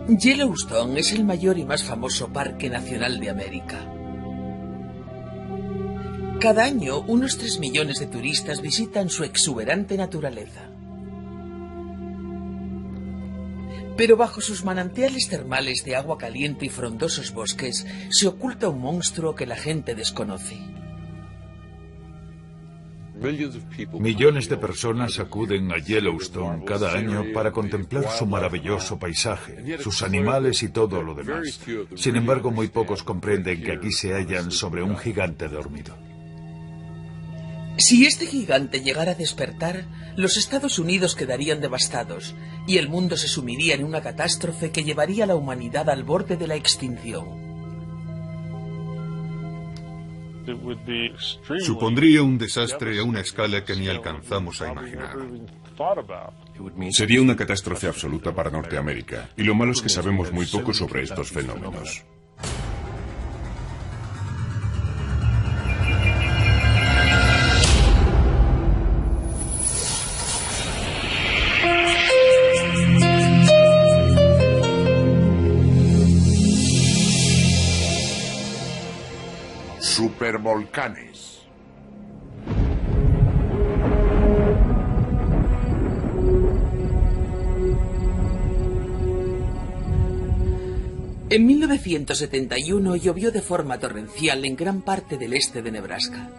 Yellowstone es el mayor y más famoso parque nacional de América. Cada año, unos 3 millones de turistas visitan su exuberante naturaleza. Pero bajo sus manantiales termales de agua caliente y frondosos bosques, se oculta un monstruo que la gente desconoce. Millones de personas acuden a Yellowstone cada año para contemplar su maravilloso paisaje, sus animales y todo lo demás. Sin embargo, muy pocos comprenden que aquí se hallan sobre un gigante dormido. Si este gigante llegara a despertar, los Estados Unidos quedarían devastados y el mundo se sumiría en una catástrofe que llevaría a la humanidad al borde de la extinción. Supondría un desastre a una escala que ni alcanzamos a imaginar. Sería una catástrofe absoluta para Norteamérica, y lo malo es que sabemos muy poco sobre estos fenómenos. Supervolcanes. En 1971 llovió de forma torrencial en gran parte del este de Nebraska.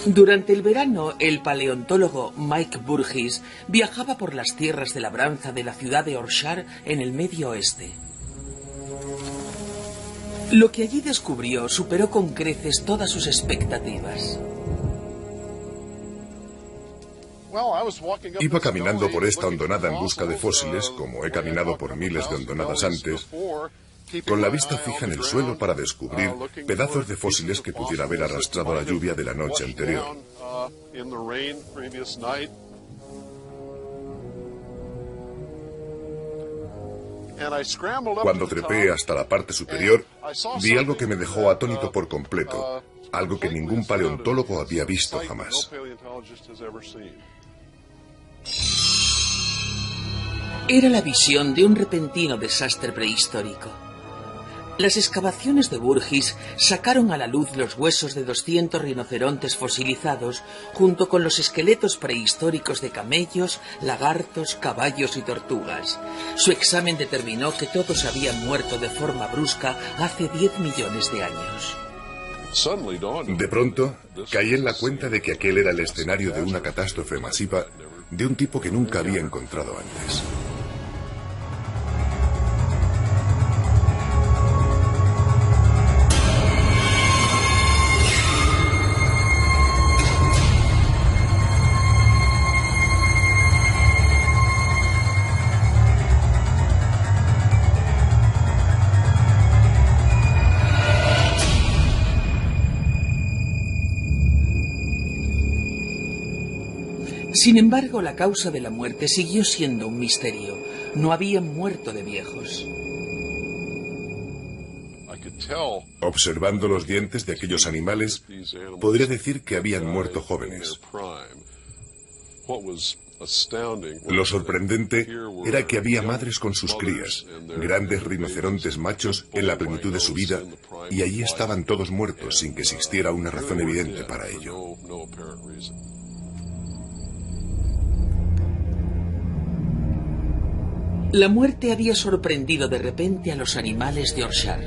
Durante el verano, el paleontólogo Mike Burgess viajaba por las tierras de labranza de la ciudad de Orchard en el Medio Oeste. Lo que allí descubrió superó con creces todas sus expectativas. Iba caminando por esta hondonada en busca de fósiles, como he caminado por miles de hondonadas antes, con la vista fija en el suelo para descubrir pedazos de fósiles que pudiera haber arrastrado la lluvia de la noche anterior. Cuando trepé hasta la parte superior, vi algo que me dejó atónito por completo, algo que ningún paleontólogo había visto jamás. Era la visión de un repentino desastre prehistórico. Las excavaciones de Burgess sacaron a la luz los huesos de 200 rinocerontes fosilizados, junto con los esqueletos prehistóricos de camellos, lagartos, caballos y tortugas. Su examen determinó que todos habían muerto de forma brusca hace 10 millones de años. De pronto, caí en la cuenta de que aquel era el escenario de una catástrofe masiva de un tipo que nunca había encontrado antes. Sin embargo, la causa de la muerte siguió siendo un misterio. No habían muerto de viejos. Observando los dientes de aquellos animales, podría decir que habían muerto jóvenes. Lo sorprendente era que había madres con sus crías, grandes rinocerontes machos en la plenitud de su vida, y allí estaban todos muertos sin que existiera una razón evidente para ello. La muerte había sorprendido de repente a los animales de Orchard.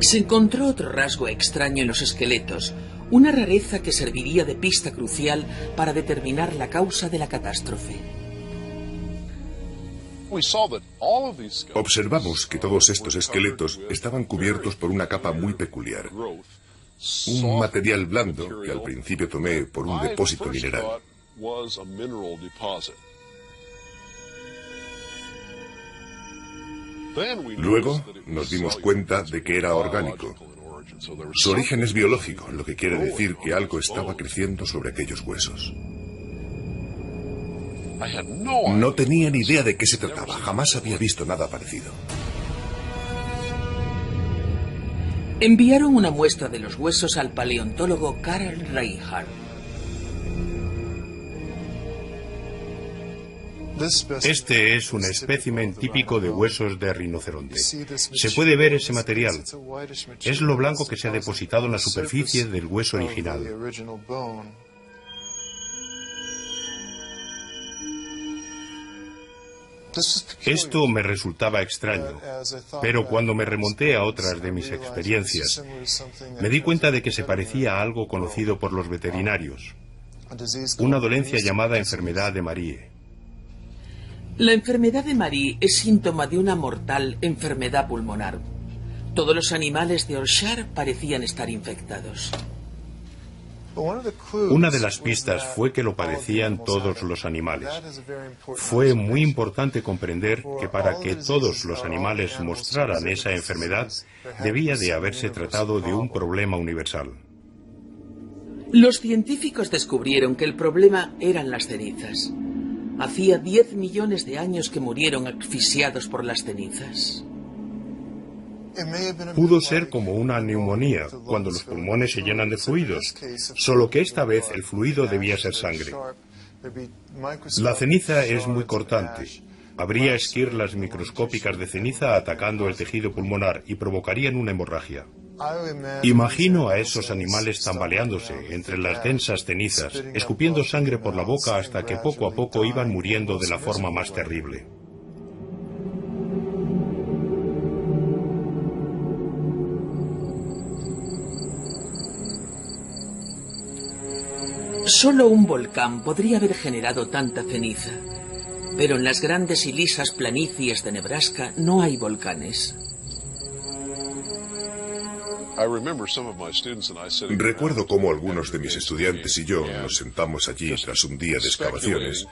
Se encontró otro rasgo extraño en los esqueletos, una rareza que serviría de pista crucial para determinar la causa de la catástrofe. Observamos que todos estos esqueletos estaban cubiertos por una capa muy peculiar. Un material blando que al principio tomé por un depósito mineral. Luego nos dimos cuenta de que era orgánico. Su origen es biológico, lo que quiere decir que algo estaba creciendo sobre aquellos huesos. No tenía ni idea de qué se trataba, jamás había visto nada parecido. Enviaron una muestra de los huesos al paleontólogo Carl Reinhardt. Este es un espécimen típico de huesos de rinoceronte. Se puede ver ese material. Es lo blanco que se ha depositado en la superficie del hueso original. Esto me resultaba extraño, pero cuando me remonté a otras de mis experiencias, me di cuenta de que se parecía a algo conocido por los veterinarios, una dolencia llamada enfermedad de Marie. La enfermedad de Marie es síntoma de una mortal enfermedad pulmonar. Todos los animales de Yorkshire parecían estar infectados. Una de las pistas fue que lo padecían todos los animales. Fue muy importante comprender que para que todos los animales mostraran esa enfermedad, debía de haberse tratado de un problema universal. Los científicos descubrieron que el problema eran las cenizas. Hacía 10 millones de años que murieron asfixiados por las cenizas. Pudo ser como una neumonía, cuando los pulmones se llenan de fluidos, solo que esta vez el fluido debía ser sangre. La ceniza es muy cortante. Habría esquirlas microscópicas de ceniza atacando el tejido pulmonar y provocarían una hemorragia. Imagino a esos animales tambaleándose entre las densas cenizas, escupiendo sangre por la boca hasta que poco a poco iban muriendo de la forma más terrible. Solo un volcán podría haber generado tanta ceniza, pero en las grandes y lisas planicies de Nebraska no hay volcanes. Recuerdo cómo algunos de mis estudiantes y yo nos sentamos allí tras un día de excavaciones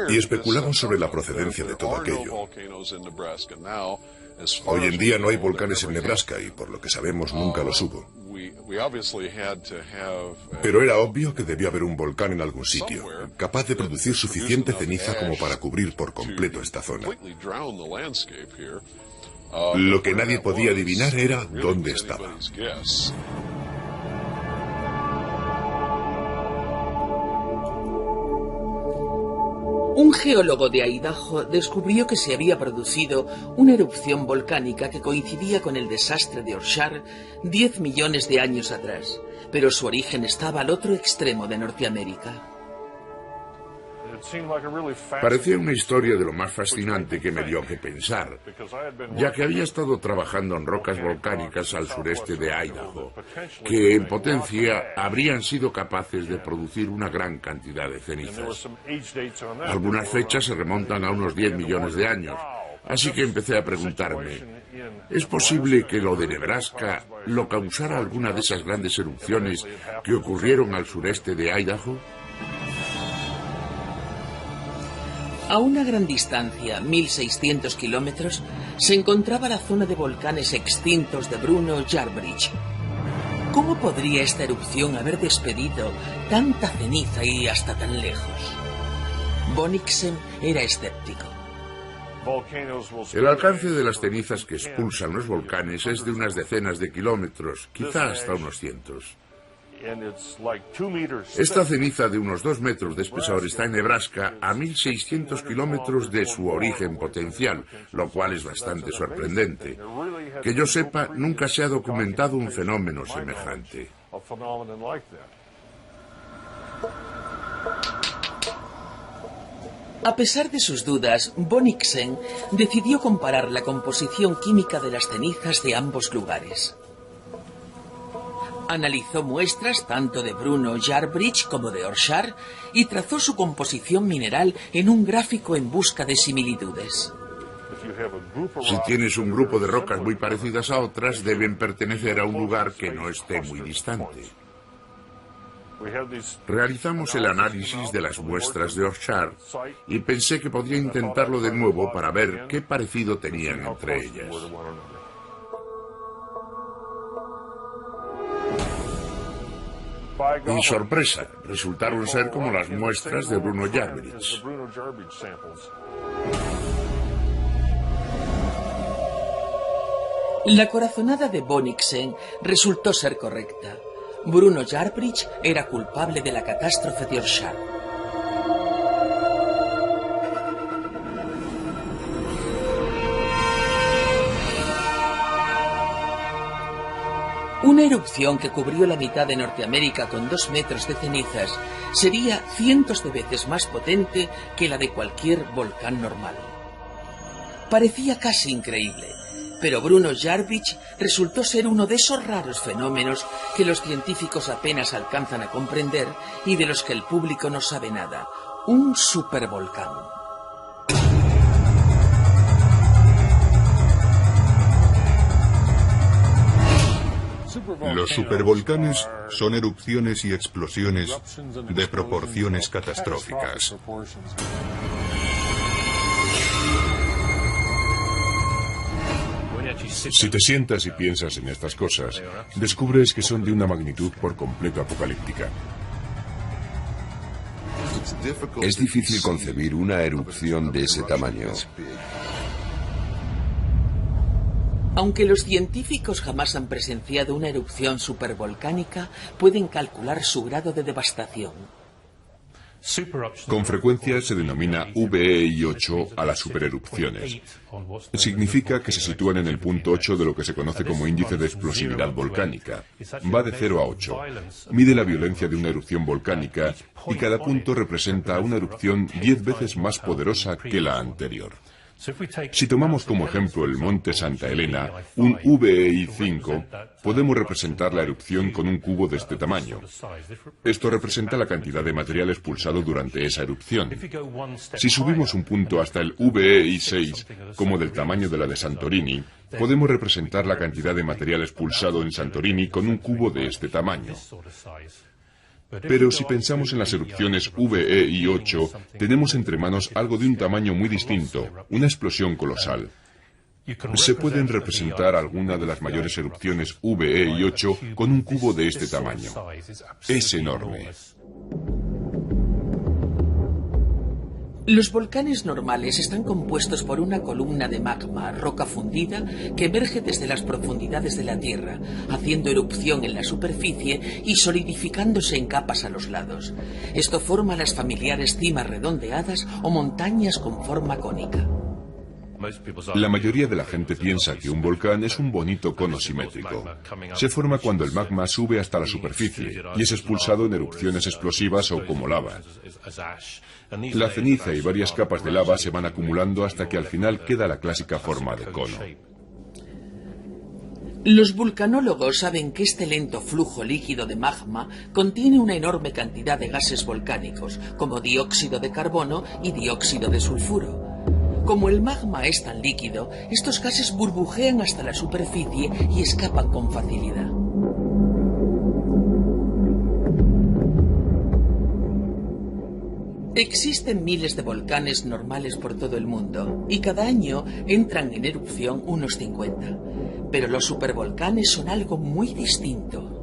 y especulamos sobre la procedencia de todo aquello. Hoy en día no hay volcanes en Nebraska y por lo que sabemos nunca los hubo. Pero era obvio que debió haber un volcán en algún sitio, capaz de producir suficiente ceniza como para cubrir por completo esta zona. Lo que nadie podía adivinar era dónde estaba. Un geólogo de Idaho descubrió que se había producido una erupción volcánica que coincidía con el desastre de Yorkshire 10 millones de años atrás, pero su origen estaba al otro extremo de Norteamérica. Parecía una historia de lo más fascinante que me dio que pensar, ya que había estado trabajando en rocas volcánicas al sureste de Idaho, que en potencia habrían sido capaces de producir una gran cantidad de cenizas. Algunas fechas se remontan a unos 10 millones de años, así que empecé a preguntarme, ¿es posible que lo de Nebraska lo causara alguna de esas grandes erupciones que ocurrieron al sureste de Idaho? A una gran distancia, 1.600 kilómetros, se encontraba la zona de volcanes extintos de Bruno Yarbridge. ¿Cómo podría esta erupción haber despedido tanta ceniza y hasta tan lejos? Bonnicksen era escéptico. El alcance de las cenizas que expulsan los volcanes es de unas decenas de kilómetros, quizá hasta unos cientos. Esta ceniza de unos 2 metros de espesor está en Nebraska a 1.600 kilómetros de su origen potencial, lo cual es bastante sorprendente. Que yo sepa, nunca se ha documentado un fenómeno semejante. A pesar de sus dudas, Bonnicksen decidió comparar la composición química de las cenizas de ambos lugares. Analizó muestras tanto de Bruno Yarbridge como de Yorkshire y trazó su composición mineral en un gráfico en busca de similitudes. Si tienes un grupo de rocas muy parecidas a otras, deben pertenecer a un lugar que no esté muy distante. Realizamos el análisis de las muestras de Yorkshire y pensé que podría intentarlo de nuevo para ver qué parecido tenían entre ellas. Y sorpresa, resultaron ser como las muestras de Bruno Yarbridge. La corazonada de Bonniksen resultó ser correcta. Bruno Yarbridge era culpable de la catástrofe de Orshag. Una erupción que cubrió la mitad de Norteamérica con 2 metros de cenizas sería cientos de veces más potente que la de cualquier volcán normal. Parecía casi increíble, pero Bruno Yarbridge resultó ser uno de esos raros fenómenos que los científicos apenas alcanzan a comprender y de los que el público no sabe nada. Un supervolcán. Los supervolcanes son erupciones y explosiones de proporciones catastróficas. Si te sientas y piensas en estas cosas, descubres que son de una magnitud por completo apocalíptica. Es difícil concebir una erupción de ese tamaño. Aunque los científicos jamás han presenciado una erupción supervolcánica, pueden calcular su grado de devastación. Con frecuencia se denomina VEI8 a las supererupciones. Significa que se sitúan en el punto 8 de lo que se conoce como índice de explosividad volcánica. Va de 0 a 8. Mide la violencia de una erupción volcánica y cada punto representa una erupción 10 veces más poderosa que la anterior. Si tomamos como ejemplo el monte Santa Elena, un VEI5, podemos representar la erupción con un cubo de este tamaño. Esto representa la cantidad de material expulsado durante esa erupción. Si subimos un punto hasta el VEI6, como del tamaño de la de Santorini, podemos representar la cantidad de material expulsado en Santorini con un cubo de este tamaño. Pero si pensamos en las erupciones VEI8, tenemos entre manos algo de un tamaño muy distinto, una explosión colosal. Se pueden representar algunas de las mayores erupciones VEI8 con un cubo de este tamaño. Es enorme. Los volcanes normales están compuestos por una columna de magma, roca fundida, que emerge desde las profundidades de la Tierra, haciendo erupción en la superficie y solidificándose en capas a los lados. Esto forma las familiares cimas redondeadas o montañas con forma cónica. La mayoría de la gente piensa que un volcán es un bonito cono simétrico. Se forma cuando el magma sube hasta la superficie y es expulsado en erupciones explosivas o como lava. La ceniza y varias capas de lava se van acumulando hasta que al final queda la clásica forma de cono. Los vulcanólogos saben que este lento flujo líquido de magma contiene una enorme cantidad de gases volcánicos, como dióxido de carbono y dióxido de sulfuro. Como el magma es tan líquido, estos gases burbujean hasta la superficie y escapan con facilidad. Existen miles de volcanes normales por todo el mundo y cada año entran en erupción unos 50. Pero los supervolcanes son algo muy distinto.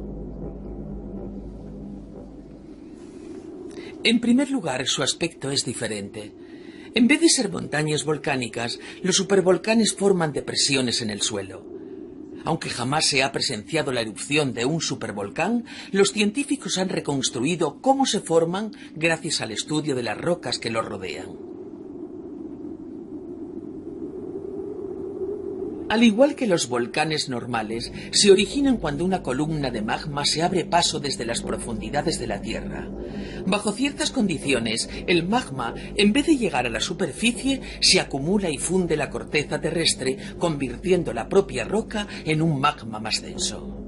En primer lugar, su aspecto es diferente. En vez de ser montañas volcánicas, los supervolcanes forman depresiones en el suelo. Aunque jamás se ha presenciado la erupción de un supervolcán, los científicos han reconstruido cómo se forman gracias al estudio de las rocas que los rodean. Al igual que los volcanes normales, se originan cuando una columna de magma se abre paso desde las profundidades de la Tierra. Bajo ciertas condiciones, el magma, en vez de llegar a la superficie, se acumula y funde la corteza terrestre, convirtiendo la propia roca en un magma más denso.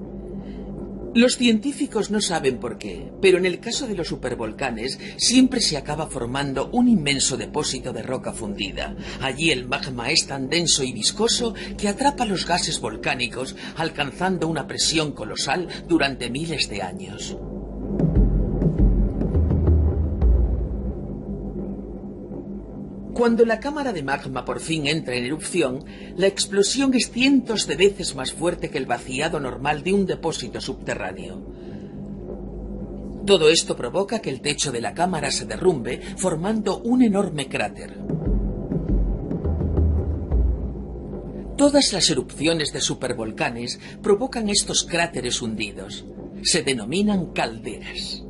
Los científicos no saben por qué, pero en el caso de los supervolcanes siempre se acaba formando un inmenso depósito de roca fundida. Allí el magma es tan denso y viscoso que atrapa los gases volcánicos, alcanzando una presión colosal durante miles de años. Cuando la cámara de magma por fin entra en erupción, la explosión es cientos de veces más fuerte que el vaciado normal de un depósito subterráneo. Todo esto provoca que el techo de la cámara se derrumbe, formando un enorme cráter. Todas las erupciones de supervolcanes provocan estos cráteres hundidos. Se denominan calderas.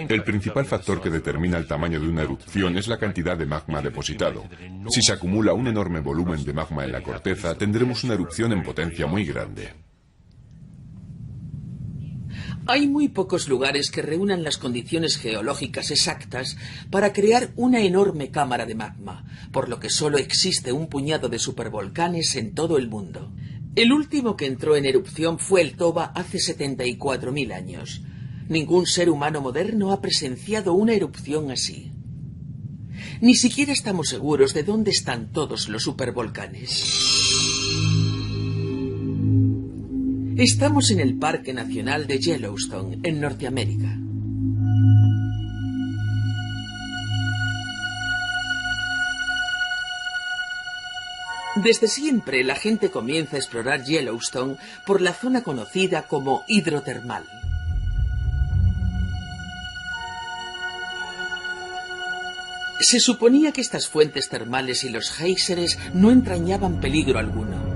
El principal factor que determina el tamaño de una erupción es la cantidad de magma depositado. Si se acumula un enorme volumen de magma en la corteza, tendremos una erupción en potencia muy grande. Hay muy pocos lugares que reúnan las condiciones geológicas exactas para crear una enorme cámara de magma, por lo que solo existe un puñado de supervolcanes en todo el mundo. El último que entró en erupción fue el Toba hace 74.000 años. Ningún ser humano moderno ha presenciado una erupción así. Ni siquiera estamos seguros de dónde están todos los supervolcanes. Estamos en el Parque Nacional de Yellowstone, en Norteamérica. Desde siempre la gente comienza a explorar Yellowstone por la zona conocida como hidrotermal. Se suponía que estas fuentes termales y los géiseres no entrañaban peligro alguno.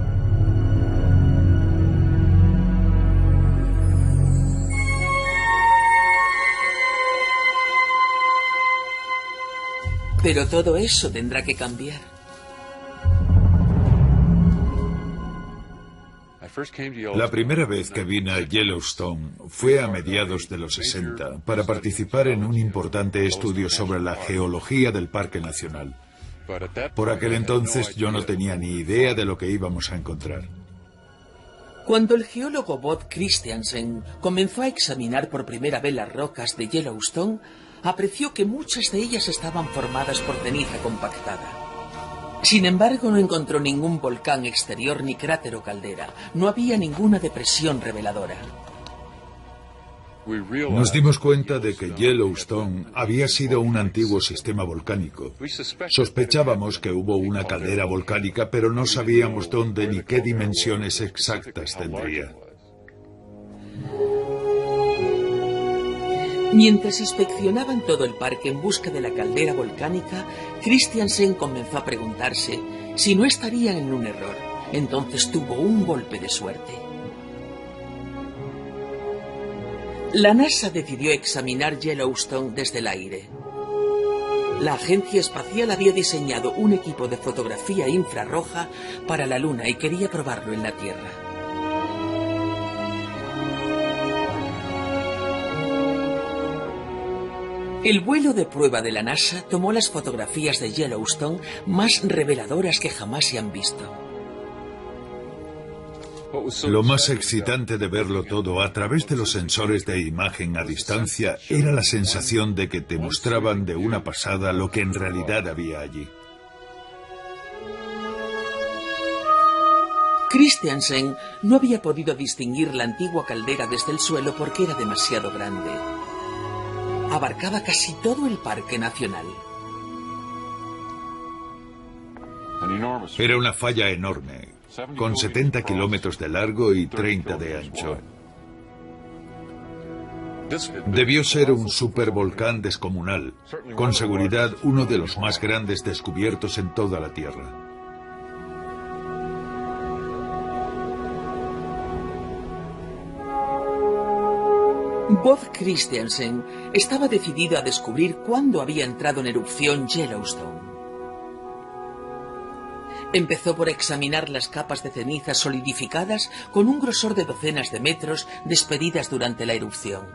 Pero todo eso tendrá que cambiar. La primera vez que vine a Yellowstone fue a mediados de los 60 para participar en un importante estudio sobre la geología del Parque Nacional. Por aquel entonces yo no tenía ni idea de lo que íbamos a encontrar. Cuando el geólogo Bob Christiansen comenzó a examinar por primera vez las rocas de Yellowstone, apreció que muchas de ellas estaban formadas por ceniza compactada. Sin embargo, no encontró ningún volcán exterior ni cráter o caldera. No había ninguna depresión reveladora. Nos dimos cuenta de que Yellowstone había sido un antiguo sistema volcánico. Sospechábamos que hubo una caldera volcánica, pero no sabíamos dónde ni qué dimensiones exactas tendría. Mientras inspeccionaban todo el parque en busca de la caldera volcánica, Christiansen comenzó a preguntarse si no estarían en un error. Entonces tuvo un golpe de suerte. La NASA decidió examinar Yellowstone desde el aire. La agencia espacial había diseñado un equipo de fotografía infrarroja para la Luna y quería probarlo en la Tierra. El vuelo de prueba de la NASA tomó las fotografías de Yellowstone más reveladoras que jamás se han visto. Lo más excitante de verlo todo a través de los sensores de imagen a distancia era la sensación de que te mostraban de una pasada lo que en realidad había allí. Christiansen no había podido distinguir la antigua caldera desde el suelo porque era demasiado grande. Abarcaba casi todo el parque nacional. Era una falla enorme, con 70 kilómetros de largo y 30 de ancho. Debió ser un supervolcán descomunal, con seguridad uno de los más grandes descubiertos en toda la Tierra. Bob Christiansen estaba decidido a descubrir cuándo había entrado en erupción Yellowstone. Empezó por examinar las capas de ceniza solidificadas con un grosor de docenas de metros despedidas durante la erupción.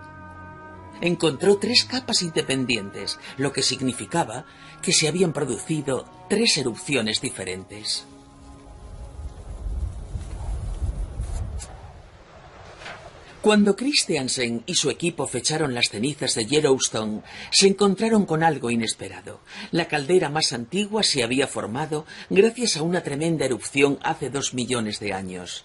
Encontró 3 capas independientes, lo que significaba que se habían producido 3 erupciones diferentes. Cuando Christiansen y su equipo fecharon las cenizas de Yellowstone, se encontraron con algo inesperado. La caldera más antigua se había formado gracias a una tremenda erupción hace 2 millones de años.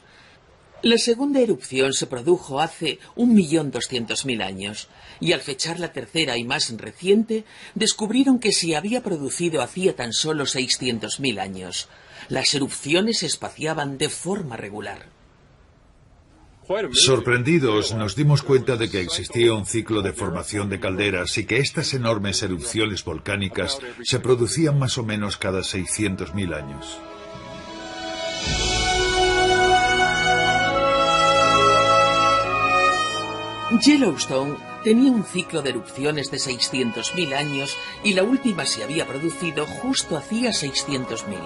La segunda erupción se produjo hace 1.200.000 años, y al fechar la tercera y más reciente, descubrieron que se había producido hacía tan solo 600.000 años. Las erupciones se espaciaban de forma regular. Sorprendidos, nos dimos cuenta de que existía un ciclo de formación de calderas y que estas enormes erupciones volcánicas se producían más o menos cada 600.000 años. Yellowstone tenía un ciclo de erupciones de 600.000 años y la última se había producido justo hacía 600.000.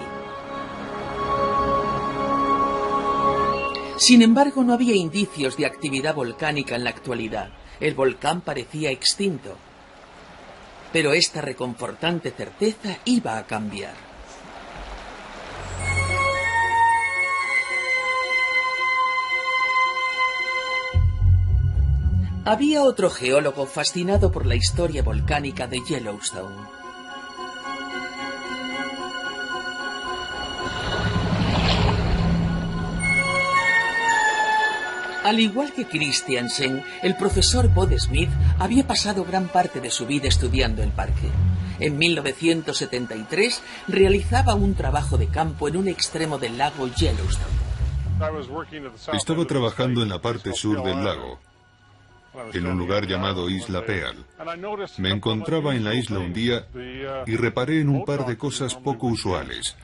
Sin embargo, no había indicios de actividad volcánica en la actualidad. El volcán parecía extinto. Pero esta reconfortante certeza iba a cambiar. Había otro geólogo fascinado por la historia volcánica de Yellowstone. Al igual que Christiansen, el profesor Bode Smith había pasado gran parte de su vida estudiando el parque. En 1973 realizaba un trabajo de campo en un extremo del lago Yellowstone. Estaba trabajando en la parte sur del lago, en un lugar llamado Isla Peal. Me encontraba en la isla un día y reparé en un par de cosas poco usuales.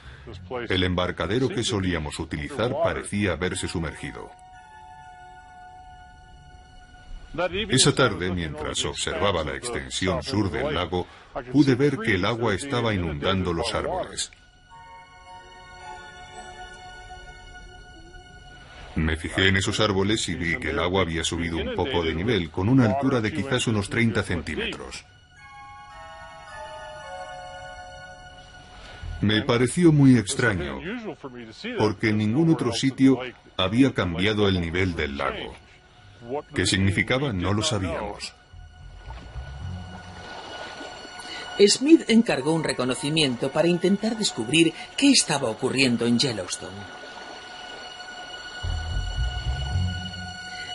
El embarcadero que solíamos utilizar parecía haberse sumergido. Esa tarde, mientras observaba la extensión sur del lago, pude ver que el agua estaba inundando los árboles. Me fijé en esos árboles y vi que el agua había subido un poco de nivel, con una altura de quizás unos 30 centímetros. Me pareció muy extraño, porque en ningún otro sitio había cambiado el nivel del lago. ¿Qué significaba? No lo sabíamos. Smith encargó un reconocimiento para intentar descubrir qué estaba ocurriendo en Yellowstone.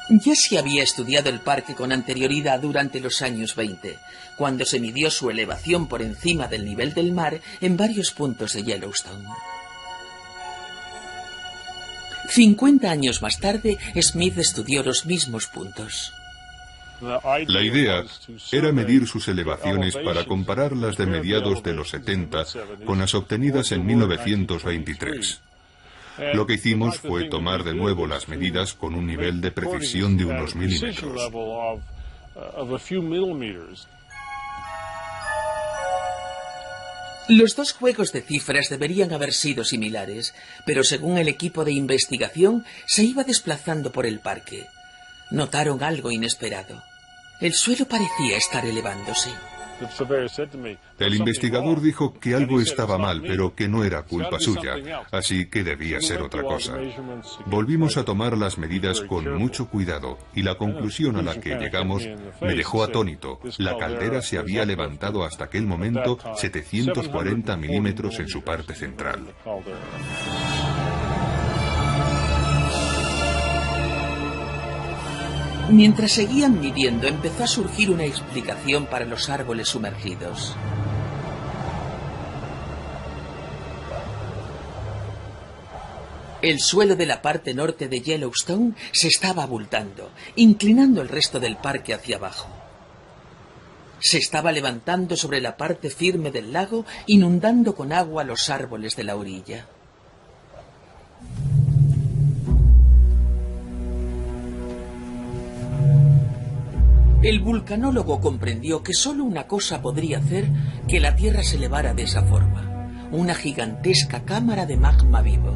Ya se había estudiado el parque con anterioridad durante los años 20, cuando se midió su elevación por encima del nivel del mar en varios puntos de Yellowstone. 50 años más tarde, Smith estudió los mismos puntos. La idea era medir sus elevaciones para compararlas de mediados de los 70 con las obtenidas en 1923. Lo que hicimos fue tomar de nuevo las medidas con un nivel de precisión de unos milímetros. Los dos juegos de cifras deberían haber sido similares, pero según el equipo de investigación, se iba desplazando por el parque. Notaron algo inesperado. El suelo parecía estar elevándose. El investigador dijo que algo estaba mal, pero que no era culpa suya, así que debía ser otra cosa. Volvimos a tomar las medidas con mucho cuidado, y la conclusión a la que llegamos me dejó atónito. La caldera se había levantado hasta aquel momento 740 milímetros en su parte central. Mientras seguían midiendo, empezó a surgir una explicación para los árboles sumergidos. El suelo de la parte norte de Yellowstone se estaba abultando, inclinando el resto del parque hacia abajo. Se estaba levantando sobre la parte firme del lago, inundando con agua los árboles de la orilla. El vulcanólogo comprendió que solo una cosa podría hacer que la Tierra se elevara de esa forma: una gigantesca cámara de magma vivo.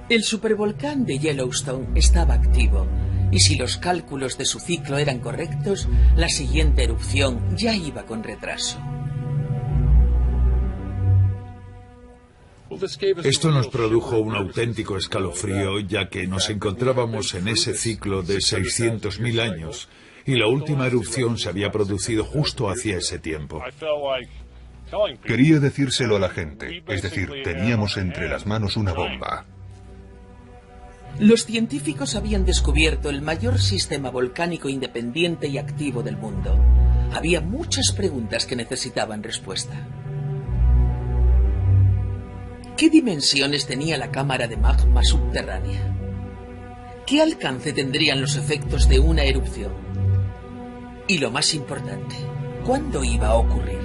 El supervolcán de Yellowstone estaba activo, y si los cálculos de su ciclo eran correctos, la siguiente erupción ya iba con retraso. Esto nos produjo un auténtico escalofrío, ya que nos encontrábamos en ese ciclo de 600.000 años, y la última erupción se había producido justo hacia ese tiempo. Quería decírselo a la gente, es decir, teníamos entre las manos una bomba. Los científicos habían descubierto el mayor sistema volcánico independiente y activo del mundo. Había muchas preguntas que necesitaban respuesta. ¿Qué dimensiones tenía la cámara de magma subterránea? ¿Qué alcance tendrían los efectos de una erupción? Y lo más importante, ¿cuándo iba a ocurrir?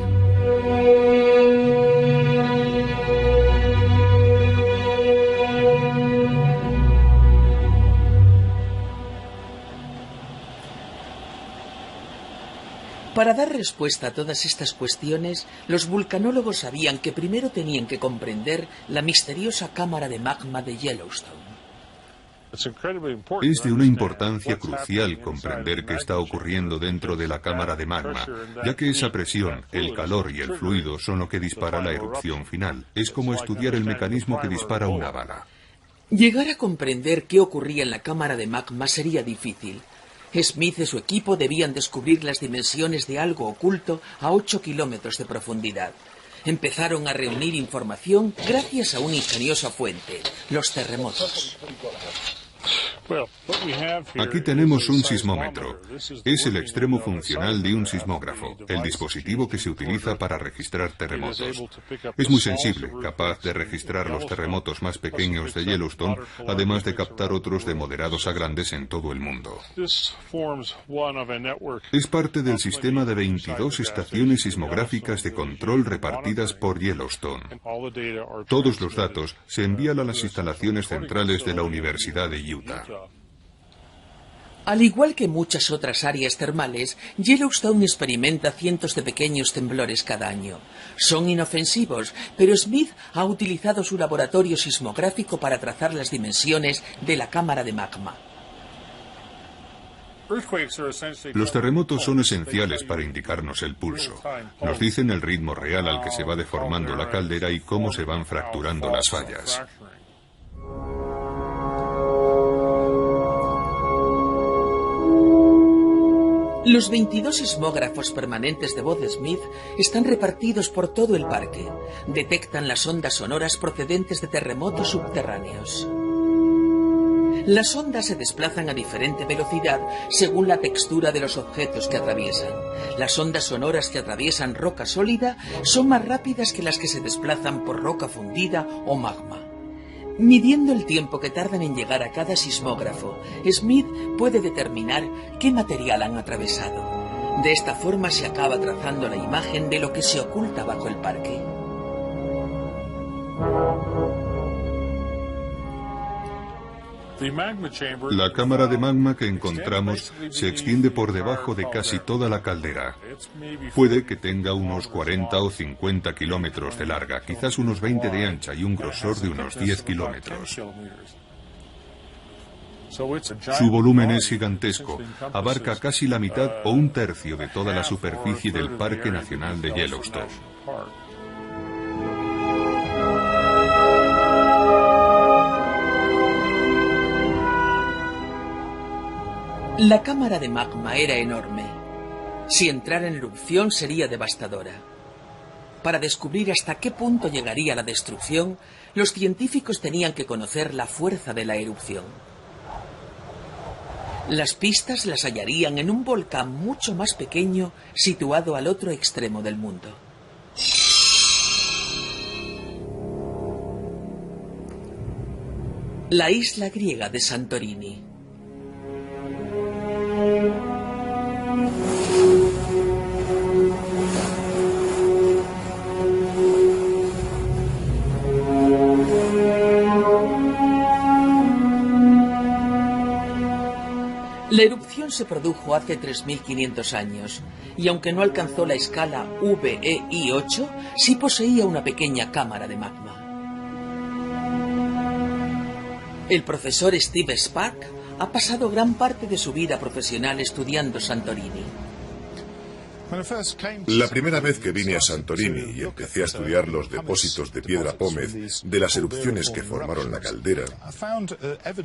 Para dar respuesta a todas estas cuestiones, los vulcanólogos sabían que primero tenían que comprender la misteriosa cámara de magma de Yellowstone. Es de una importancia crucial comprender qué está ocurriendo dentro de la cámara de magma, ya que esa presión, el calor y el fluido son lo que dispara la erupción final. Es como estudiar el mecanismo que dispara una bala. Llegar a comprender qué ocurría en la cámara de magma sería difícil. Smith y su equipo debían descubrir las dimensiones de algo oculto a 8 kilómetros de profundidad. Empezaron a reunir información gracias a una ingeniosa fuente, los terremotos. Aquí tenemos un sismómetro. Es el extremo funcional de un sismógrafo, el dispositivo que se utiliza para registrar terremotos. Es muy sensible, capaz de registrar los terremotos más pequeños de Yellowstone, además de captar otros de moderados a grandes en todo el mundo. Es parte del sistema de 22 estaciones sismográficas de control repartidas por Yellowstone. Todos los datos se envían a las instalaciones centrales de la Universidad de Utah. Al igual que muchas otras áreas termales, Yellowstone experimenta cientos de pequeños temblores cada año. Son inofensivos, pero Smith ha utilizado su laboratorio sismográfico para trazar las dimensiones de la cámara de magma. Los terremotos son esenciales para indicarnos el pulso. Nos dicen el ritmo real al que se va deformando la caldera y cómo se van fracturando las fallas. Los 22 sismógrafos permanentes de voz de Smith están repartidos por todo el parque. Detectan las ondas sonoras procedentes de terremotos subterráneos. Las ondas se desplazan a diferente velocidad según la textura de los objetos que atraviesan. Las ondas sonoras que atraviesan roca sólida son más rápidas que las que se desplazan por roca fundida o magma. Midiendo el tiempo que tardan en llegar a cada sismógrafo, Smith puede determinar qué material han atravesado. De esta forma se acaba trazando la imagen de lo que se oculta bajo el parque. La cámara de magma que encontramos se extiende por debajo de casi toda la caldera. Puede que tenga unos 40 o 50 kilómetros de larga, quizás unos 20 de ancha y un grosor de unos 10 kilómetros. Su volumen es gigantesco, abarca casi la mitad o un tercio de toda la superficie del Parque Nacional de Yellowstone. La cámara de magma era enorme. Si entrara en erupción sería devastadora. Para descubrir hasta qué punto llegaría la destrucción, los científicos tenían que conocer la fuerza de la erupción. Las pistas las hallarían en un volcán mucho más pequeño situado al otro extremo del mundo. La isla griega de Santorini. La erupción se produjo hace 3.500 años, y aunque no alcanzó la escala VEI8, sí poseía una pequeña cámara de magma. El profesor Steve Spark ha pasado gran parte de su vida profesional estudiando Santorini. La primera vez que vine a Santorini y empecé a estudiar los depósitos de piedra pómez de las erupciones que formaron la caldera,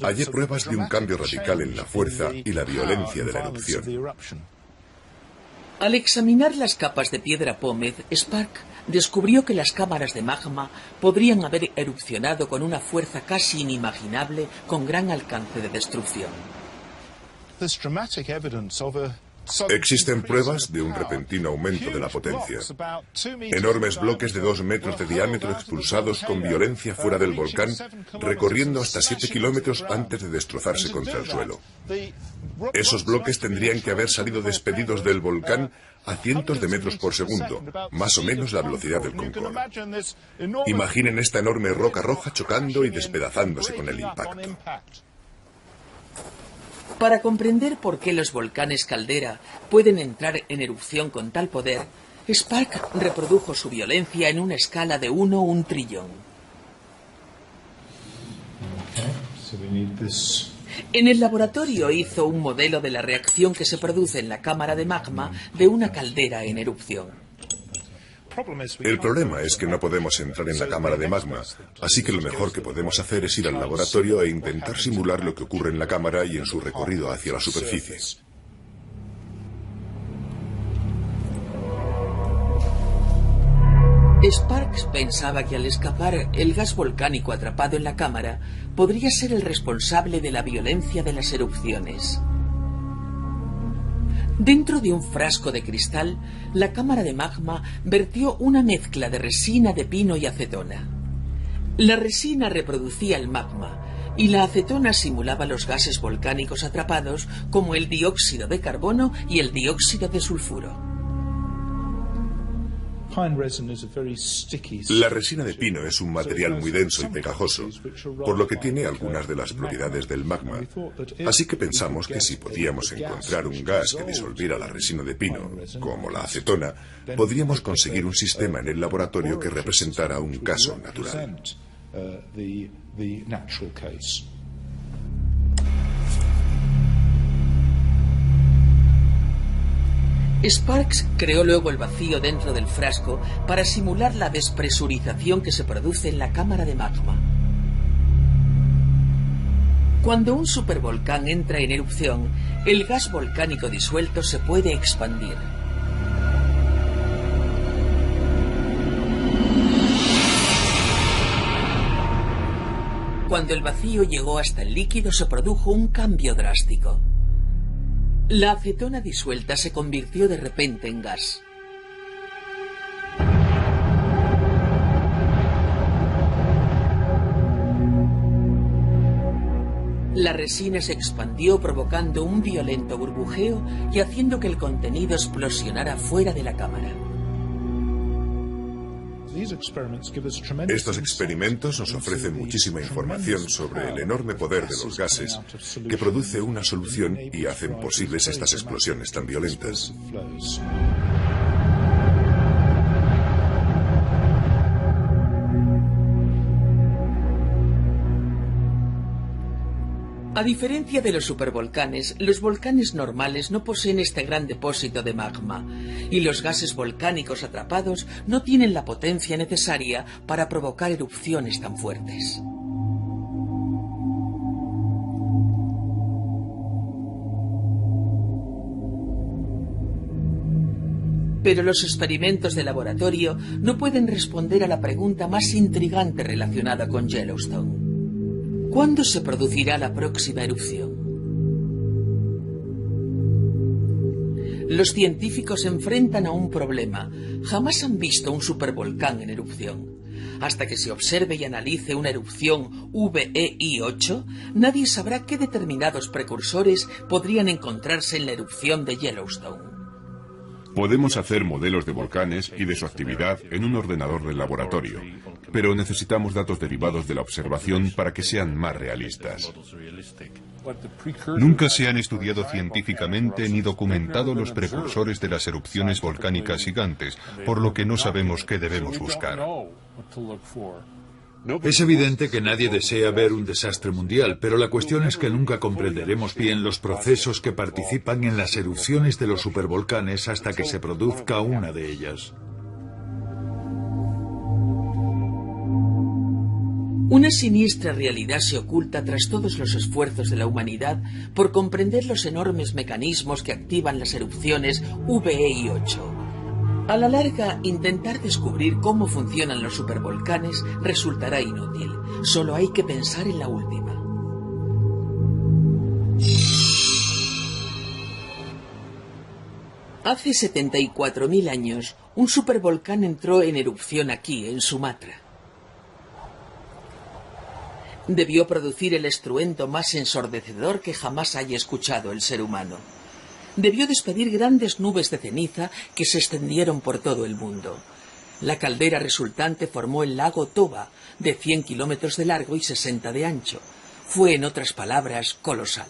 hallé pruebas de un cambio radical en la fuerza y la violencia de la erupción. Al examinar las capas de piedra pómez, Spark descubrió que las cámaras de magma podrían haber erupcionado con una fuerza casi inimaginable, con gran alcance de destrucción. Existen pruebas de un repentino aumento de la potencia. Enormes bloques de 2 metros de diámetro expulsados con violencia fuera del volcán, recorriendo hasta 7 kilómetros antes de destrozarse contra el suelo. Esos bloques tendrían que haber salido despedidos del volcán a cientos de metros por segundo, más o menos la velocidad del Concorde. Imaginen esta enorme roca roja chocando y despedazándose con el impacto. Para comprender por qué los volcanes caldera pueden entrar en erupción con tal poder, Spark reprodujo su violencia en una escala de 1 a 1 trillón. En el laboratorio hizo un modelo de la reacción que se produce en la cámara de magma de una caldera en erupción. El problema es que no podemos entrar en la cámara de magma, así que lo mejor que podemos hacer es ir al laboratorio e intentar simular lo que ocurre en la cámara y en su recorrido hacia la superficie. Sparks pensaba que al escapar el gas volcánico atrapado en la cámara podría ser el responsable de la violencia de las erupciones. Dentro de un frasco de cristal, la cámara de magma vertió una mezcla de resina de pino y acetona. La resina reproducía el magma y la acetona simulaba los gases volcánicos atrapados como el dióxido de carbono y el dióxido de sulfuro. La resina de pino es un material muy denso y pegajoso, por lo que tiene algunas de las propiedades del magma. Así que pensamos que si podíamos encontrar un gas que disolviera la resina de pino, como la acetona, podríamos conseguir un sistema en el laboratorio que representara un caso natural. Sparks creó luego el vacío dentro del frasco para simular la despresurización que se produce en la cámara de magma. Cuando un supervolcán entra en erupción, el gas volcánico disuelto se puede expandir. Cuando el vacío llegó hasta el líquido, se produjo un cambio drástico. La acetona disuelta se convirtió de repente en gas. La resina se expandió provocando un violento burbujeo y haciendo que el contenido explosionara fuera de la cámara. Estos experimentos nos ofrecen muchísima información sobre el enorme poder de los gases que produce una solución y hacen posibles estas explosiones tan violentas. A diferencia de los supervolcanes, los volcanes normales no poseen este gran depósito de magma, y los gases volcánicos atrapados no tienen la potencia necesaria para provocar erupciones tan fuertes. Pero los experimentos de laboratorio no pueden responder a la pregunta más intrigante relacionada con Yellowstone. ¿Cuándo se producirá la próxima erupción? Los científicos se enfrentan a un problema. Jamás han visto un supervolcán en erupción. Hasta que se observe y analice una erupción VEI-8, nadie sabrá qué determinados precursores podrían encontrarse en la erupción de Yellowstone. Podemos hacer modelos de volcanes y de su actividad en un ordenador del laboratorio, pero necesitamos datos derivados de la observación para que sean más realistas. Nunca se han estudiado científicamente ni documentado los precursores de las erupciones volcánicas gigantes, por lo que no sabemos qué debemos buscar. Es evidente que nadie desea ver un desastre mundial, pero la cuestión es que nunca comprenderemos bien los procesos que participan en las erupciones de los supervolcanes hasta que se produzca una de ellas. Una siniestra realidad se oculta tras todos los esfuerzos de la humanidad por comprender los enormes mecanismos que activan las erupciones VEI-8. A la larga, intentar descubrir cómo funcionan los supervolcanes resultará inútil. Solo hay que pensar en la última. Hace 74.000 años, un supervolcán entró en erupción aquí, en Sumatra. Debió producir el estruendo más ensordecedor que jamás haya escuchado el ser humano. Debió despedir grandes nubes de ceniza que se extendieron por todo el mundo. La caldera resultante formó el lago Toba, de 100 kilómetros de largo y 60 de ancho. Fue, en otras palabras, colosal.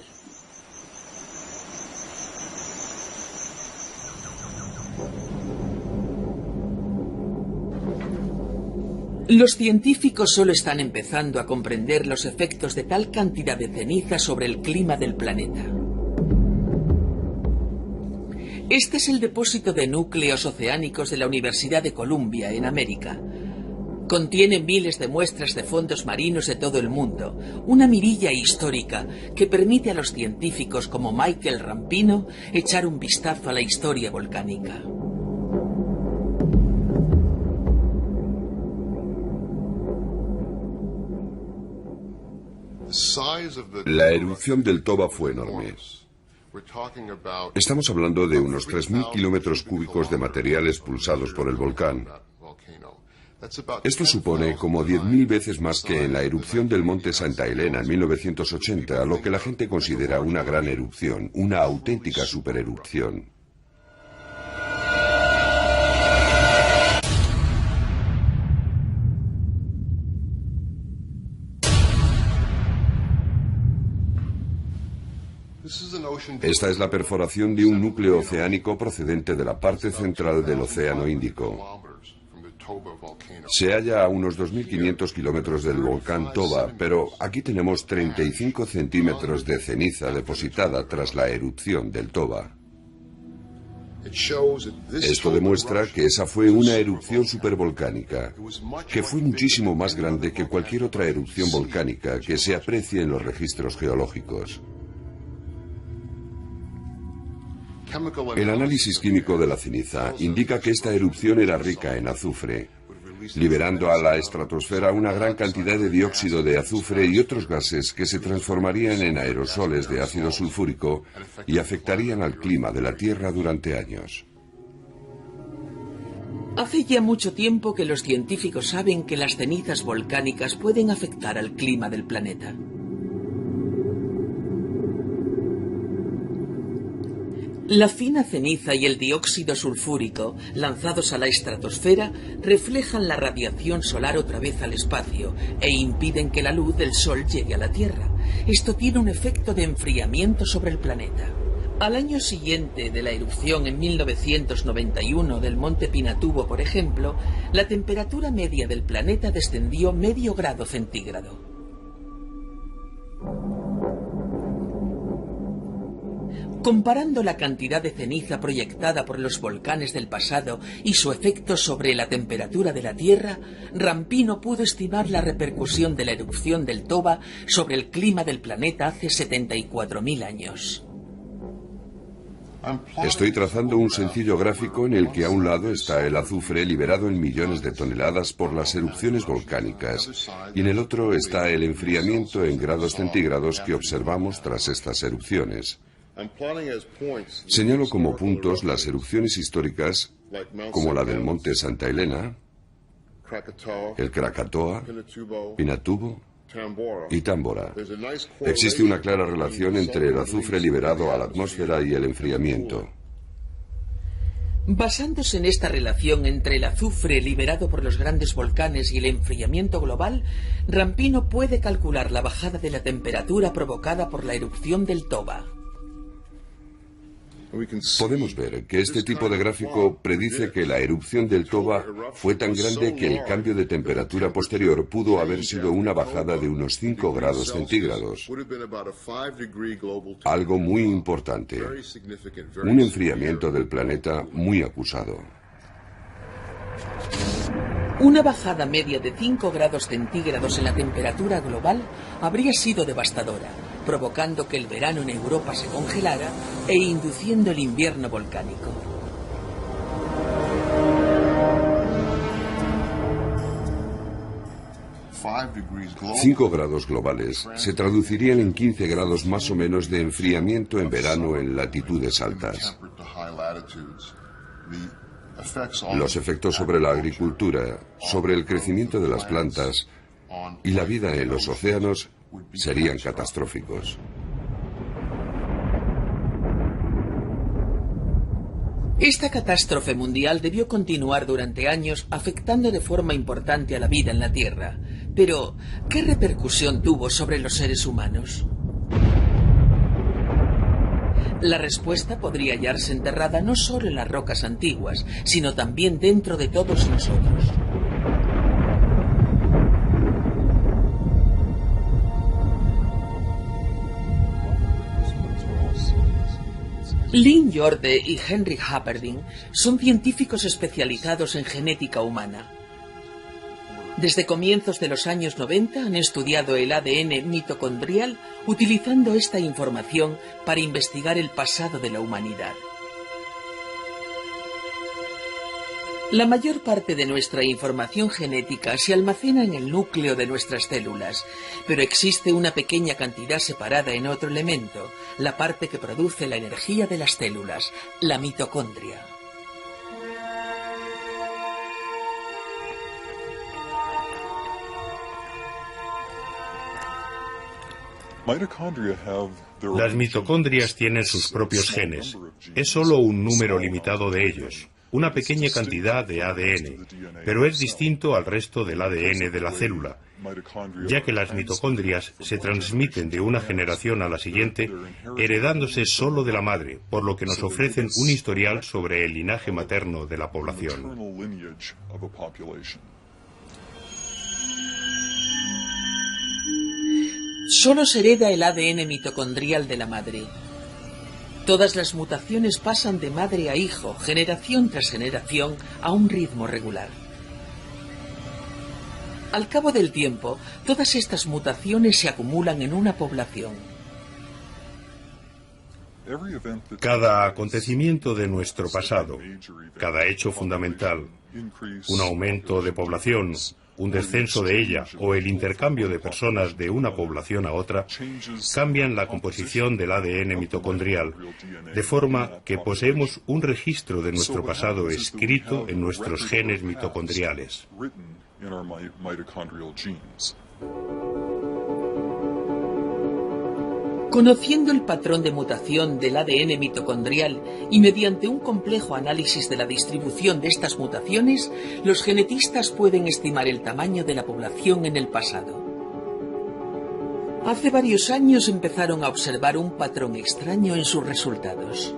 Los científicos solo están empezando a comprender los efectos de tal cantidad de ceniza sobre el clima del planeta. Este es el depósito de núcleos oceánicos de la Universidad de Columbia, en América. Contiene miles de muestras de fondos marinos de todo el mundo, una mirilla histórica que permite a los científicos como Michael Rampino echar un vistazo a la historia volcánica. La erupción del Toba fue enorme. Estamos hablando de unos 3.000 kilómetros cúbicos de material expulsados por el volcán. Esto supone como 10.000 veces más que en la erupción del monte Santa Elena en 1980, lo que la gente considera una gran erupción, una auténtica supererupción. Esta es la perforación de un núcleo oceánico procedente de la parte central del Océano Índico. Se halla a unos 2.500 kilómetros del volcán Toba, pero aquí tenemos 35 centímetros de ceniza depositada tras la erupción del Toba. Esto demuestra que esa fue una erupción supervolcánica, que fue muchísimo más grande que cualquier otra erupción volcánica que se aprecie en los registros geológicos. El análisis químico de la ceniza indica que esta erupción era rica en azufre, liberando a la estratosfera una gran cantidad de dióxido de azufre y otros gases que se transformarían en aerosoles de ácido sulfúrico y afectarían al clima de la Tierra durante años. Hace ya mucho tiempo que los científicos saben que las cenizas volcánicas pueden afectar al clima del planeta. La fina ceniza y el dióxido sulfúrico, lanzados a la estratosfera, reflejan la radiación solar otra vez al espacio e impiden que la luz del Sol llegue a la Tierra. Esto tiene un efecto de enfriamiento sobre el planeta. Al año siguiente de la erupción en 1991 del monte Pinatubo, por ejemplo, la temperatura media del planeta descendió medio grado centígrado. Comparando la cantidad de ceniza proyectada por los volcanes del pasado y su efecto sobre la temperatura de la Tierra, Rampino pudo estimar la repercusión de la erupción del Toba sobre el clima del planeta hace 74.000 años. Estoy trazando un sencillo gráfico en el que a un lado está el azufre liberado en millones de toneladas por las erupciones volcánicas y en el otro está el enfriamiento en grados centígrados que observamos tras estas erupciones. Señalo como puntos las erupciones históricas, como la del monte Santa Elena, el Krakatoa, Pinatubo y Tambora. Existe una clara relación entre el azufre liberado a la atmósfera y el enfriamiento. Basándose en esta relación entre el azufre liberado por los grandes volcanes y el enfriamiento global, Rampino puede calcular la bajada de la temperatura provocada por la erupción del Toba. Podemos ver que este tipo de gráfico predice que la erupción del Toba fue tan grande que el cambio de temperatura posterior pudo haber sido una bajada de unos 5 grados centígrados. Algo muy importante. Un enfriamiento del planeta muy acusado. Una bajada media de 5 grados centígrados en la temperatura global habría sido devastadora, provocando que el verano en Europa se congelara e induciendo el invierno volcánico. Cinco grados globales se traducirían en 15 grados más o menos de enfriamiento en verano en latitudes altas. Los efectos sobre la agricultura, sobre el crecimiento de las plantas y la vida en los océanos serían catastróficos. Esta catástrofe mundial debió continuar durante años, afectando de forma importante a la vida en la Tierra. Pero, ¿qué repercusión tuvo sobre los seres humanos? La respuesta podría hallarse enterrada no solo en las rocas antiguas, sino también dentro de todos nosotros. Lynn Jorde y Henrik Happerding son científicos especializados en genética humana. Desde comienzos de los años 90 han estudiado el ADN mitocondrial utilizando esta información para investigar el pasado de la humanidad. La mayor parte de nuestra información genética se almacena en el núcleo de nuestras células, pero existe una pequeña cantidad separada en otro elemento, la parte que produce la energía de las células, la mitocondria. Las mitocondrias tienen sus propios genes. Es solo un número limitado de ellos, una pequeña cantidad de ADN, pero es distinto al resto del ADN de la célula, ya que las mitocondrias se transmiten de una generación a la siguiente, heredándose solo de la madre, por lo que nos ofrecen un historial sobre el linaje materno de la población. Solo se hereda el ADN mitocondrial de la madre. Todas las mutaciones pasan de madre a hijo, generación tras generación, a un ritmo regular. Al cabo del tiempo, todas estas mutaciones se acumulan en una población. Cada acontecimiento de nuestro pasado, cada hecho fundamental, un aumento de población, un descenso de ella o el intercambio de personas de una población a otra, cambian la composición del ADN mitocondrial, de forma que poseemos un registro de nuestro pasado escrito en nuestros genes mitocondriales. Conociendo el patrón de mutación del ADN mitocondrial y mediante un complejo análisis de la distribución de estas mutaciones, los genetistas pueden estimar el tamaño de la población en el pasado. Hace varios años empezaron a observar un patrón extraño en sus resultados.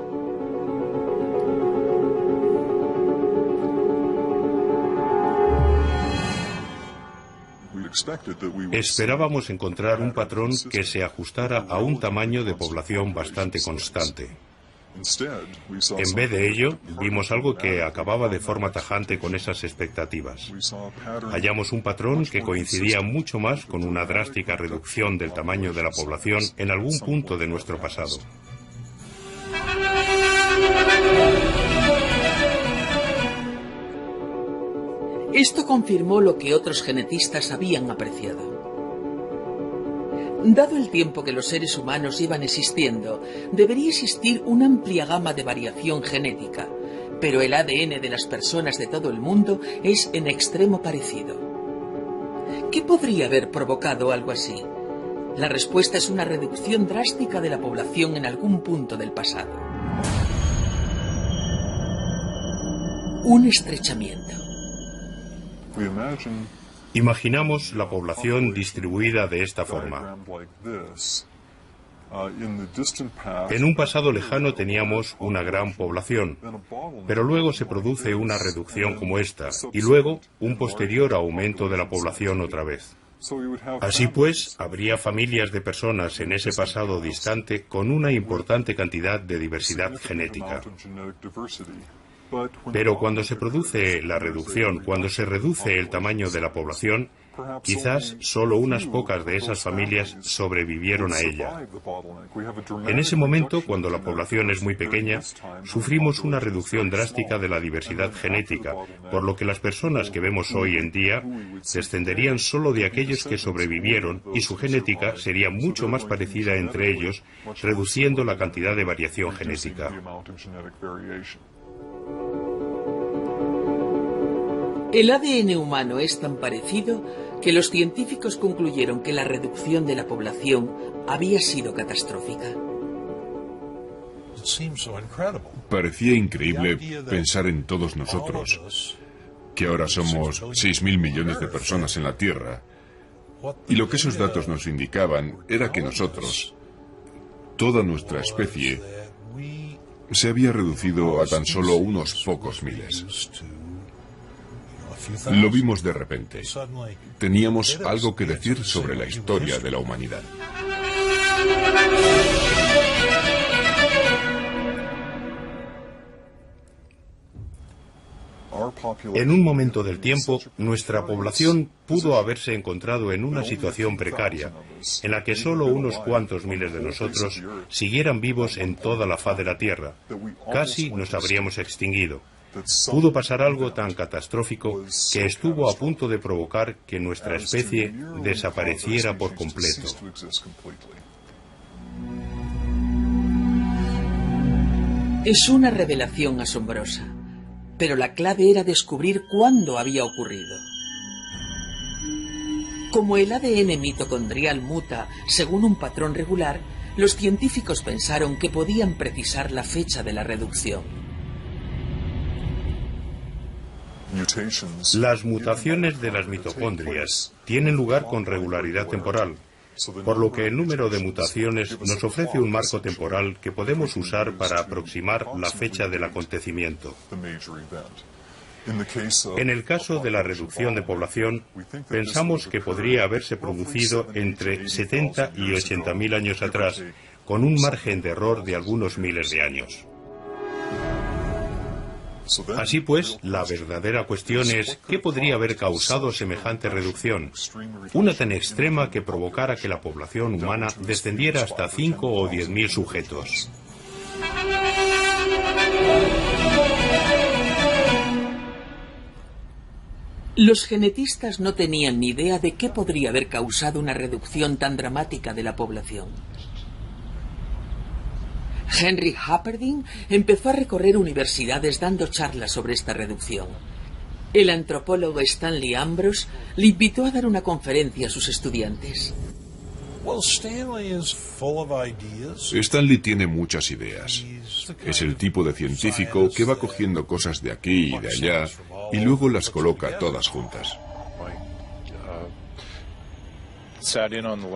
Esperábamos encontrar un patrón que se ajustara a un tamaño de población bastante constante. En vez de ello, vimos algo que acababa de forma tajante con esas expectativas. Hallamos un patrón que coincidía mucho más con una drástica reducción del tamaño de la población en algún punto de nuestro pasado. Esto confirmó lo que otros genetistas habían apreciado. Dado el tiempo que los seres humanos iban existiendo, debería existir una amplia gama de variación genética, pero el ADN de las personas de todo el mundo es en extremo parecido. ¿Qué podría haber provocado algo así? La respuesta es una reducción drástica de la población en algún punto del pasado. Un estrechamiento. Imaginamos la población distribuida de esta forma. En un pasado lejano teníamos una gran población, pero luego se produce una reducción como esta, y luego un posterior aumento de la población otra vez. Así pues, habría familias de personas en ese pasado distante con una importante cantidad de diversidad genética. Pero cuando se produce la reducción, cuando se reduce el tamaño de la población, quizás solo unas pocas de esas familias sobrevivieron a ella. En ese momento, cuando la población es muy pequeña, sufrimos una reducción drástica de la diversidad genética, por lo que las personas que vemos hoy en día descenderían solo de aquellos que sobrevivieron y su genética sería mucho más parecida entre ellos, reduciendo la cantidad de variación genética. El ADN humano es tan parecido que los científicos concluyeron que la reducción de la población había sido catastrófica. Parecía increíble pensar en todos nosotros, que ahora somos 6.000 millones de personas en la Tierra, y lo que esos datos nos indicaban era que nosotros, toda nuestra especie, se había reducido a tan solo unos pocos miles. Lo vimos de repente. Teníamos algo que decir sobre la historia de la humanidad. En un momento del tiempo, nuestra población pudo haberse encontrado en una situación precaria, en la que solo unos cuantos miles de nosotros siguieran vivos en toda la faz de la Tierra. Casi nos habríamos extinguido. Pudo pasar algo tan catastrófico que estuvo a punto de provocar que nuestra especie desapareciera por completo. Es una revelación asombrosa, pero la clave era descubrir cuándo había ocurrido. Como el ADN mitocondrial muta según un patrón regular, los científicos pensaron que podían precisar la fecha de la reducción. Las mutaciones de las mitocondrias tienen lugar con regularidad temporal, por lo que el número de mutaciones nos ofrece un marco temporal que podemos usar para aproximar la fecha del acontecimiento. En el caso de la reducción de población, pensamos que podría haberse producido entre 70 y 80.000 años atrás, con un margen de error de algunos miles de años. Así pues, la verdadera cuestión es ¿qué podría haber causado semejante reducción? Una tan extrema que provocara que la población humana descendiera hasta 5 o 10.000 sujetos. Los genetistas no tenían ni idea de qué podría haber causado una reducción tan dramática de la población. Henry Hamperdin empezó a recorrer universidades dando charlas sobre esta reducción. El antropólogo Stanley Ambrose le invitó a dar una conferencia a sus estudiantes. Stanley tiene muchas ideas. Es el tipo de científico que va cogiendo cosas de aquí y de allá y luego las coloca todas juntas.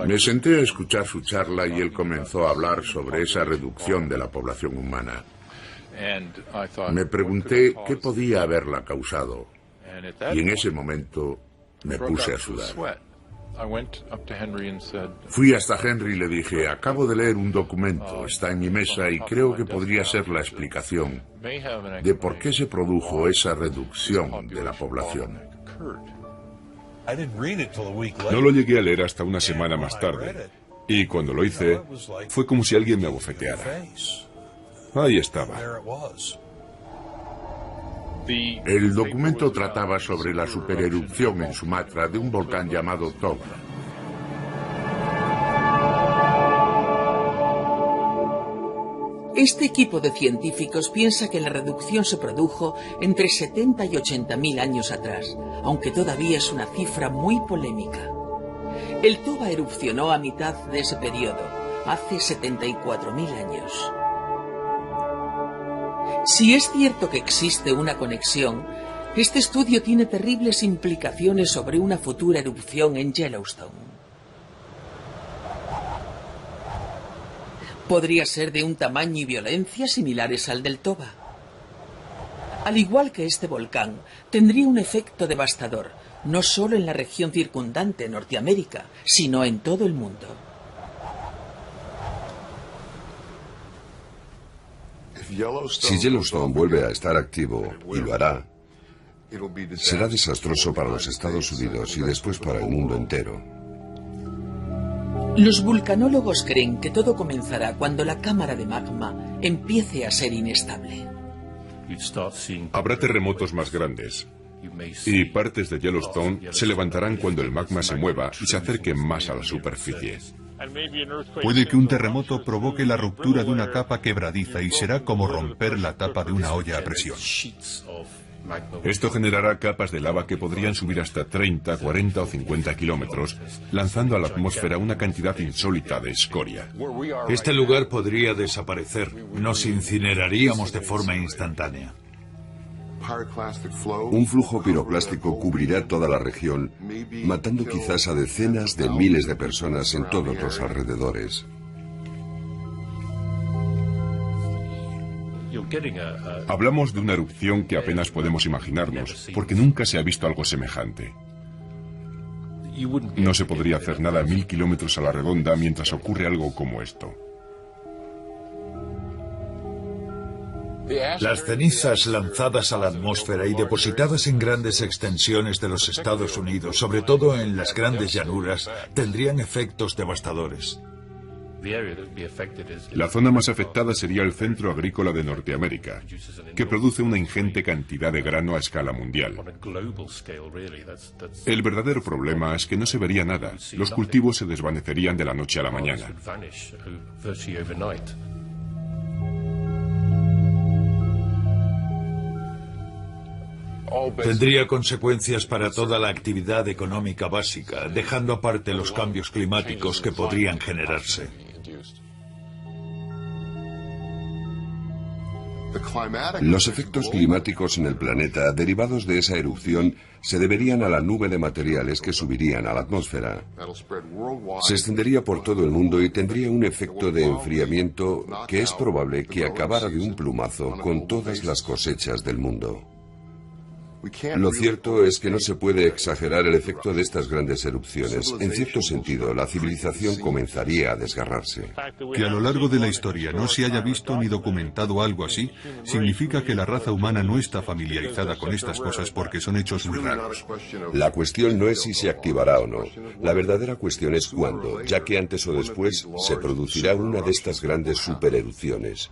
Me senté a escuchar su charla y él comenzó a hablar sobre esa reducción de la población humana. Me pregunté qué podía haberla causado y en ese momento me puse a sudar. Fui hasta Henry y le dije, acabo de leer un documento, está en mi mesa y creo que podría ser la explicación de por qué se produjo esa reducción de la población. No lo llegué a leer hasta una semana más tarde, y cuando lo hice, fue como si alguien me abofeteara. Ahí estaba. El documento trataba sobre la supererupción en Sumatra de un volcán llamado Toba. Este equipo de científicos piensa que la reducción se produjo entre 70 y 80.000 años atrás, aunque todavía es una cifra muy polémica. El Toba erupcionó a mitad de ese periodo, hace 74.000 años. Si es cierto que existe una conexión, este estudio tiene terribles implicaciones sobre una futura erupción en Yellowstone. Podría ser de un tamaño y violencia similares al del Toba. Al igual que este volcán, tendría un efecto devastador, no solo en la región circundante, Norteamérica, sino en todo el mundo. Si Yellowstone vuelve a estar activo, y lo hará, será desastroso para los Estados Unidos y después para el mundo entero. Los vulcanólogos creen que todo comenzará cuando la cámara de magma empiece a ser inestable. Habrá terremotos más grandes, y partes de Yellowstone se levantarán cuando el magma se mueva y se acerque más a la superficie. Puede que un terremoto provoque la ruptura de una capa quebradiza y será como romper la tapa de una olla a presión. Esto generará capas de lava que podrían subir hasta 30, 40 o 50 kilómetros, lanzando a la atmósfera una cantidad insólita de escoria. Este lugar podría desaparecer. Nos incineraríamos de forma instantánea. Un flujo piroclástico cubrirá toda la región, matando quizás a decenas de miles de personas en todos los alrededores. Hablamos de una erupción que apenas podemos imaginarnos, porque nunca se ha visto algo semejante. No se podría hacer nada a 1000 kilómetros a la redonda mientras ocurre algo como esto. Las cenizas lanzadas a la atmósfera y depositadas en grandes extensiones de los Estados Unidos, sobre todo en las grandes llanuras, tendrían efectos devastadores. La zona más afectada sería el centro agrícola de Norteamérica, que produce una ingente cantidad de grano a escala mundial. El verdadero problema es que no se vería nada. Los cultivos se desvanecerían de la noche a la mañana. Tendría consecuencias para toda la actividad económica básica, dejando aparte los cambios climáticos que podrían generarse. Los efectos climáticos en el planeta derivados de esa erupción se deberían a la nube de materiales que subirían a la atmósfera. Se extendería por todo el mundo y tendría un efecto de enfriamiento que es probable que acabara de un plumazo con todas las cosechas del mundo. Lo cierto es que no se puede exagerar el efecto de estas grandes erupciones. En cierto sentido, la civilización comenzaría a desgarrarse. Que a lo largo de la historia no se haya visto ni documentado algo así, significa que la raza humana no está familiarizada con estas cosas porque son hechos muy raros. La cuestión no es si se activará o no. La verdadera cuestión es cuándo, ya que antes o después se producirá una de estas grandes supererupciones.